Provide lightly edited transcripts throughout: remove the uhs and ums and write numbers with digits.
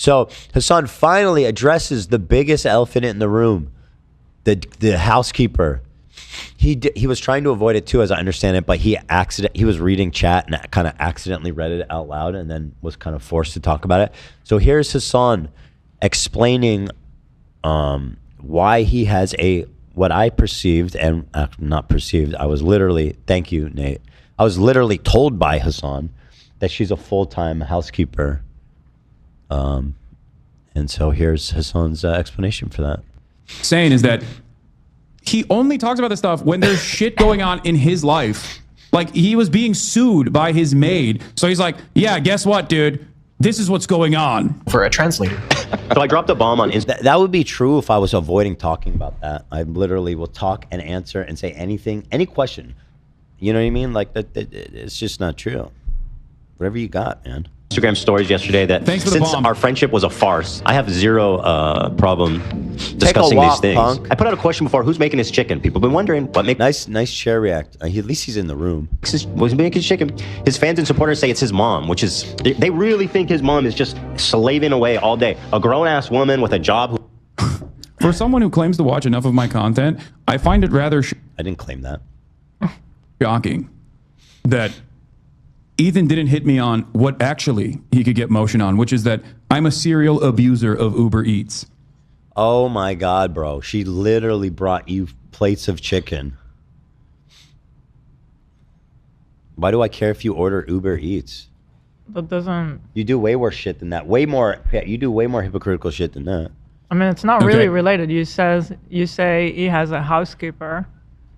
So Hassan finally addresses the biggest elephant in the room, the housekeeper. He was trying to avoid it too, as I understand it, but he was reading chat and kind of accidentally read it out loud and then was kind of forced to talk about it. So here's Hassan explaining why he has what I perceived, and not perceived, I was literally, thank you, Nate. I was literally told by Hassan that she's a full-time housekeeper. And so here's Hassan's explanation for that. Saying is that he only talks about this stuff when there's shit going on in his life. Like, he was being sued by his maid. So he's like, yeah, guess what, dude? This is what's going on. For a translator. So I dropped a bomb on Instagram. That would be true if I was avoiding talking about that. I literally will talk and answer and say anything, any question. You know what I mean? Like, it's just not true. Whatever you got, man. Instagram stories yesterday that since our friendship was a farce, I have zero problem discussing these things. Punk. I put out a question before: who's making his chicken? People have been wondering what makes. Nice chair react. At least he's in the room. Was making his chicken? His fans and supporters say it's his mom, which is they really think his mom is just slaving away all day. A grown-ass woman with a job. For someone who claims to watch enough of my content, I find it rather. I didn't claim that. Shocking that Ethan didn't hit me on what actually he could get motion on, which is that I'm a serial abuser of Uber Eats. Oh my God, bro. She literally brought you plates of chicken. Why do I care if you order Uber Eats? That doesn't... You do way worse shit than that. Way more... Yeah, you do way more hypocritical shit than that. I mean, it's not really related. You say he has a housekeeper.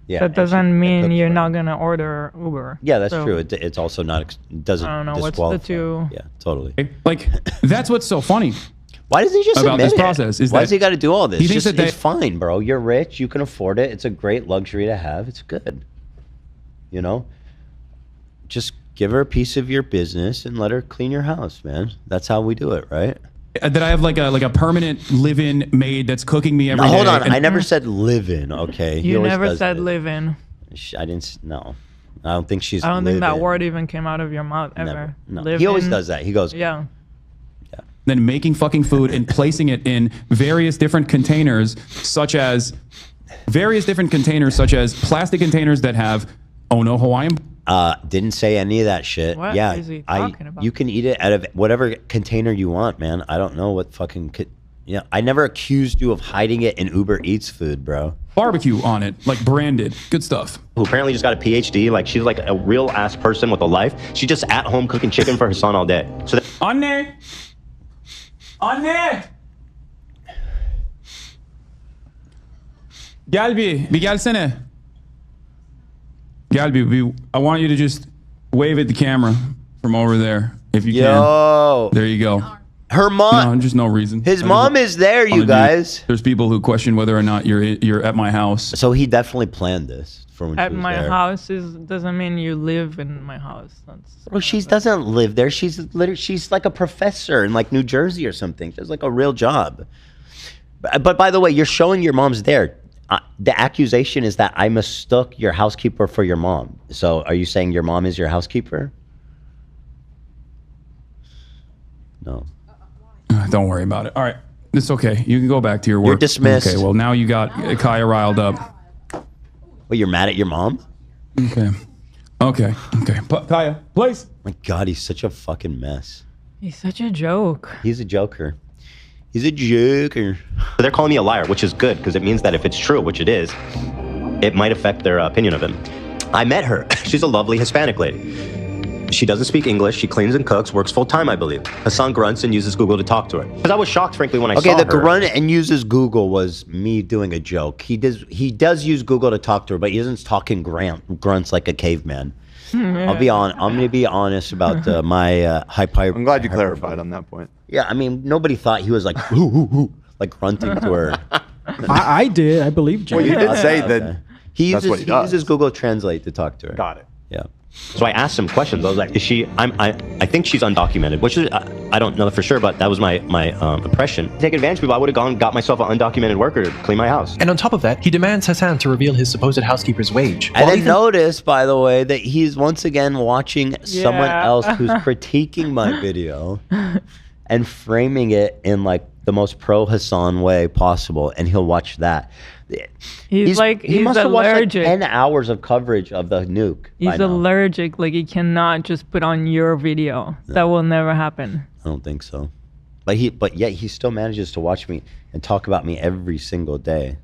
Yeah, that doesn't mean you're not gonna order Uber. Yeah, that's true. It's also not. Doesn't. I don't know disqualify. what's the two. Yeah, totally. Like, that's what's so funny. Why doesn't he just about admit this it? process? Is Why that does he got to do all this? He thinks that it's fine, bro. You're rich. You can afford it. It's a great luxury to have. It's good. You know, just give her a piece of your business and let her clean your house, man. That's how we do it, right? That I have like a permanent live-in maid that's cooking me every day. Hold on, I never said live-in. Okay, You never said live-in. I didn't. No, I don't think she's. I don't think that word even came out of your mouth ever. Never. No, live he always in. does that. He goes. Yeah. Then making fucking food and placing it in various different containers, such as plastic containers that have Hawaiian. Didn't say any of that shit. What yeah, is he talking about? You can eat it out of whatever container you want, man. I don't know what fucking. Yeah, I never accused you of hiding it in Uber Eats food, bro. Barbecue on it, like branded, good stuff. Who apparently just got a PhD, like she's like a real ass person with a life. She's just at home cooking chicken for her son all day. So Anne! Gel bir gelsene. Gel bir. I want you to just wave at the camera from over there, if you can. There you go. Her mom. No, just no reason. His mom is there, you guys. There's people who question whether or not you're at my house. So he definitely planned this for when At she was my there. house doesn't mean you live in my house. Bro, she doesn't live there. She's like a professor in like New Jersey or something. She has like a real job. But by the way, you're showing your mom's there. The accusation is that I mistook your housekeeper for your mom. So are you saying your mom is your housekeeper? No. Don't worry about it. All right. It's okay. You can go back to your work. You're dismissed. Okay, well, now you got Kaya riled up. Well, you're mad at your mom? Okay. Kaya, please. My God, he's such a fucking mess. He's such a joke. He's a joker. He's a joker. they're calling me a liar, which is good because it means that if it's true, which it is, it might affect their opinion of him. I met her. She's a lovely Hispanic lady. She doesn't speak English. She cleans and cooks, works full time, I believe. Hassan grunts and uses Google to talk to her. Because I was shocked, frankly, when I saw her. Okay, the grunt and uses Google was me doing a joke. He does use Google to talk to her, but he isn't talking grunts like a caveman. Yeah. I'm gonna be honest about my hyper. I'm glad you clarified on that point. Yeah, I mean, nobody thought he was like like grunting to her. I did. I believed you. Well, you did say that. He That's what he does. uses Google Translate to talk to her. Got it. Yeah. So I asked him questions. I was like, "Is she? I think she's undocumented," which is I don't know for sure, but that was my impression. To take advantage of people, I would have got myself an undocumented worker to clean my house. And on top of that, he demands Hassan to reveal his supposed housekeeper's wage. And then notice, by the way, that he's once again watching someone else who's critiquing my video. and framing it in like the most pro Hassan way possible, and he'll watch that. He's must have watched like allergic. 10 hours of coverage of the nuke. He's allergic. Like he cannot just put on your video. No. That will never happen. I don't think so. But yet he still manages to watch me and talk about me every single day.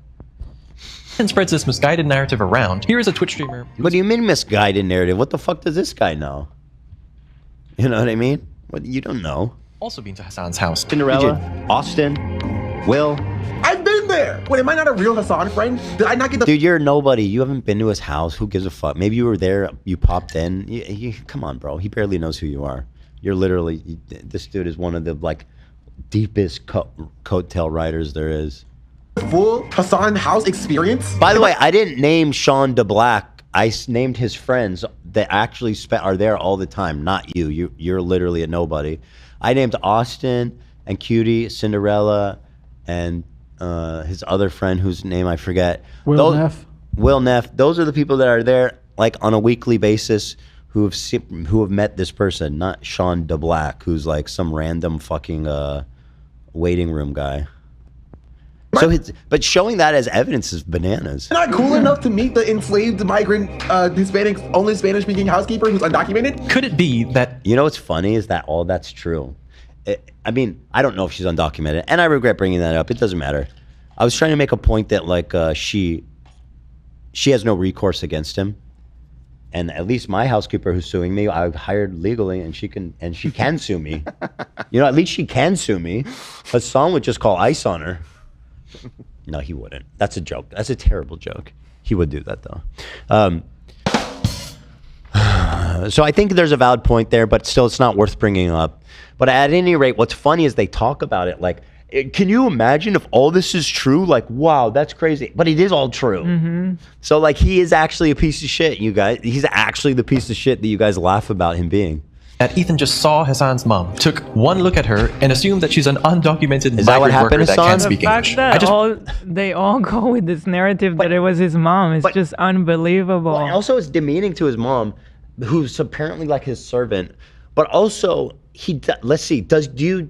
And spreads this misguided narrative around. Here is a Twitch streamer. What do you mean misguided narrative? What the fuck does this guy know? You know what I mean? What, you don't know. Also been to Hassan's house. Cinderella, Austin, Will. I've been there. Wait, am I not a real Hassan friend? Did I not get the... Dude, you're nobody. You haven't been to his house. Who gives a fuck? Maybe you were there. You popped in. Come on, bro. He barely knows who you are. You're literally... This dude is one of the, like, deepest coattail riders there is. full Hassan house experience? By the way, I didn't name Sean DeBlack. I named his friends that actually are there all the time. Not you. You're literally a nobody. I named Austin and Cutie, Cinderella, and his other friend whose name I forget. Will Neff. Will Neff. Those are the people that are there like on a weekly basis who have met this person, not Sean DeBlack, who's like some random fucking waiting room guy. So, but showing that as evidence is bananas. Not cool enough to meet the enslaved migrant Hispanic, only Spanish-speaking housekeeper who's undocumented? Could it be that... You know what's funny is that all that's true. I mean, I don't know if she's undocumented, and I regret bringing that up. It doesn't matter. I was trying to make a point that like she has no recourse against him, and at least my housekeeper who's suing me, I hired legally, and she can sue me. You know, at least she can sue me. Hassan would just call ICE on her. No, he wouldn't. That's a joke. That's a terrible joke. He would do that though. So I think there's a valid point there, but still it's not worth bringing up. But at any rate, what's funny is they talk about it like, can you imagine if all this is true? Like, wow, that's crazy. But it is all true. Mm-hmm. So like he is actually a piece of shit, you guys. He's actually the piece of shit that you guys laugh about him being. That Ethan just saw Hassan's mom, took one look at her, and assumed that she's an undocumented Is that what migrant happened, worker that Hassan? can't The speak fact English. that they all go with this narrative that it was his mom is just unbelievable. Well, and also it's demeaning to his mom, who's apparently like his servant. But also, let's see, do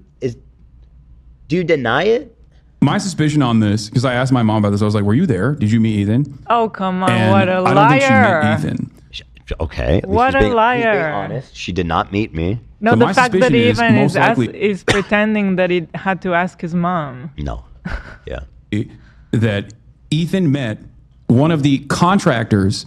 you deny it? My suspicion on this, because I asked my mom about this, I was like, were you there? Did you meet Ethan? Oh, come on, And what a liar. I don't think she met Ethan. Okay. At least What he's being liar. honest. She did not meet me. No, So the my fact that suspicion he is even most likely- is pretending that he had to ask his mom. No. Yeah. That Ethan met one of the contractors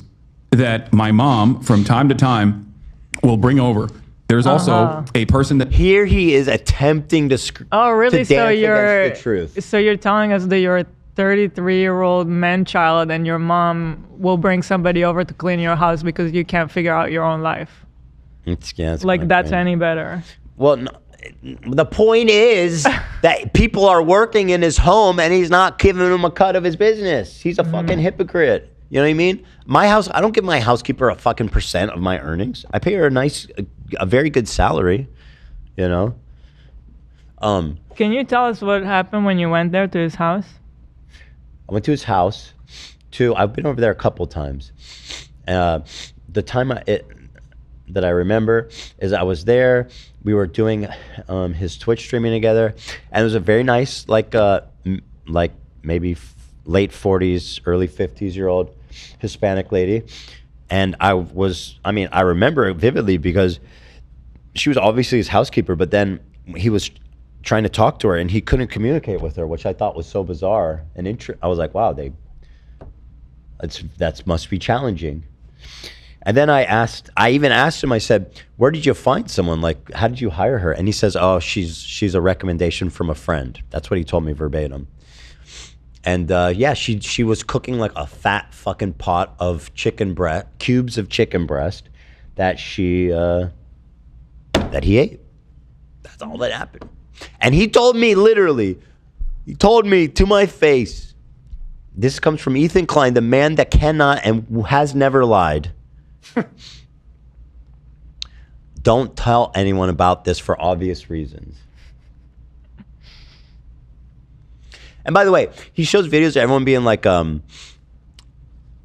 that my mom, from time to time, will bring over. There's also a person that... Here he is attempting to Oh, really? to dance you're against the truth. So you're telling us that you're a 33-year-old man-child and your mom will bring somebody over to clean your house because you can't figure out your own life. That's Like that's any better. Well, no, the point is that people are working in his home and he's not giving them a cut of his business. He's a fucking hypocrite. You know what I mean? My house, I don't give my housekeeper a fucking % of my earnings. I pay her a very good salary, you know? Can you tell us what happened when you went there to his house? I went to his house. I've been over there a couple times. The time that I remember is I was there. We were doing his Twitch streaming together, and it was a very nice, like maybe late 40s, early 50s-year-old Hispanic lady. And I remember it vividly because she was obviously his housekeeper, but then he was trying to talk to her and he couldn't communicate with her, which I thought was so bizarre. And I was like, wow, that must be challenging. And then I even asked him, I said, where did you find someone? Like, how did you hire her? And he says, oh, she's a recommendation from a friend. That's what he told me verbatim. And yeah, she was cooking like a fat fucking pot of cubes of chicken breast that he ate. That's all that happened. And he told me to my face, this comes from Ethan Klein, the man that cannot and has never lied. Don't tell anyone about this for obvious reasons. And by the way, he shows videos of everyone being like,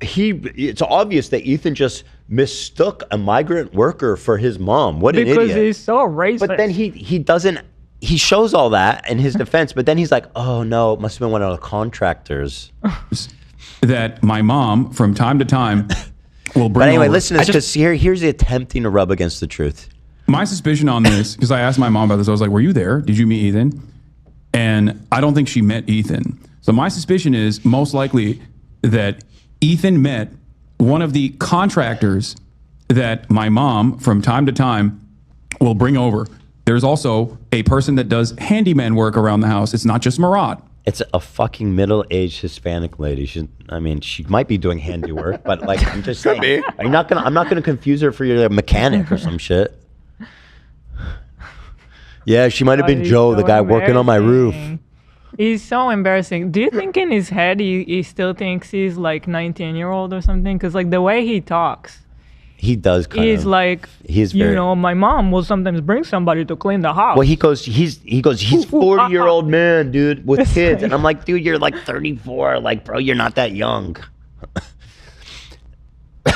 it's obvious that Ethan just mistook a migrant worker for his mom. What an idiot. Because he's so racist. But then he doesn't he shows all that in his defense, but then he's like, oh no, it must have been one of the contractors. That my mom, from time to time, will bring But anyway, over. listen to this, because here's the attempting to rub against the truth. My suspicion on this, because I asked my mom about this, I was like, were you there? Did you meet Ethan? And I don't think she met Ethan. So my suspicion is most likely that Ethan met one of the contractors that my mom, from time to time, will bring over. There's also a person that does handyman work around the house. It's not just Marat. It's a fucking middle-aged Hispanic lady. She might be doing handiwork, but like, I'm just saying, I'm not gonna confuse her for your mechanic or some shit. Yeah, she might have been Joe, the guy working on my roof. He's so embarrassing. Do you think in his head he still thinks he's like 19-year-old or something? Because like the way he talks, he does kind he's of. like, He's very. you know, my mom will sometimes bring somebody to clean the house. Well, he's 40-year-old man, dude, with kids, and I'm like, dude, you're like 34, like, bro, you're not that young.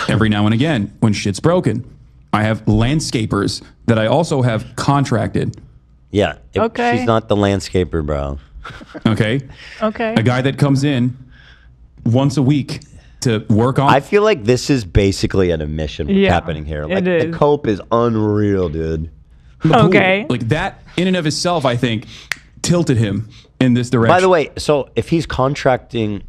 Every now and again, when shit's broken, I have landscapers that I also have contracted. Yeah. Okay. She's not the landscaper, bro. Okay. Okay. A guy that comes in once a week to work on. I feel like this is basically an admission what's happening here. Like, it is. the cope is unreal, dude. the pool. Okay. Like that in and of itself, I think, tilted him in this direction. By the way, so if he's contracting,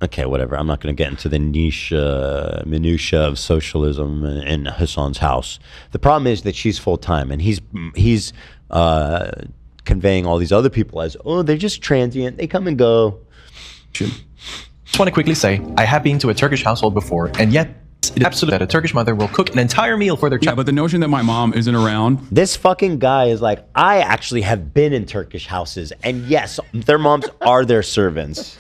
okay, whatever. I'm not going to get into the niche minutia of socialism in Hassan's house. The problem is that she's full time, and he's conveying all these other people as, oh, they're just transient. They come and go. Just want to quickly say, I have been to a Turkish household before, and yet it's absolute that a Turkish mother will cook an entire meal for their Yeah, child. but the notion that my mom isn't around. This fucking guy is like, I actually have been in Turkish houses, and yes, their moms are their servants.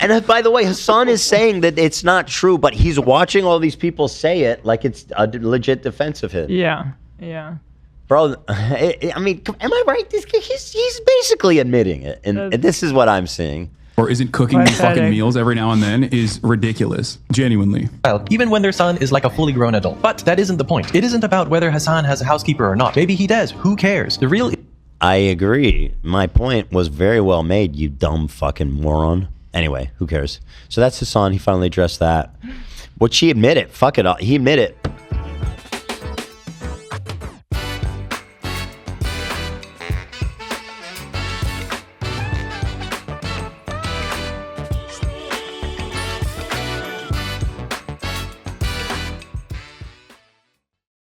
And by the way, Hassan is saying that it's not true, but he's watching all these people say it like it's a legit defense of him. Yeah. Yeah. Bro, I mean, am I right? He's basically admitting it, and this is what I'm seeing. Or isn't cooking these fucking Pathetic. meals every now and then is ridiculous. Genuinely. Even when their son is like a fully grown adult. But that isn't the point. It isn't about whether Hassan has a housekeeper or not. Maybe he does. Who cares? The real... I agree. My point was very well made, you dumb fucking moron. Anyway, who cares? So that's Hassan. He finally addressed that. What she admitted. Fuck it. He admitted.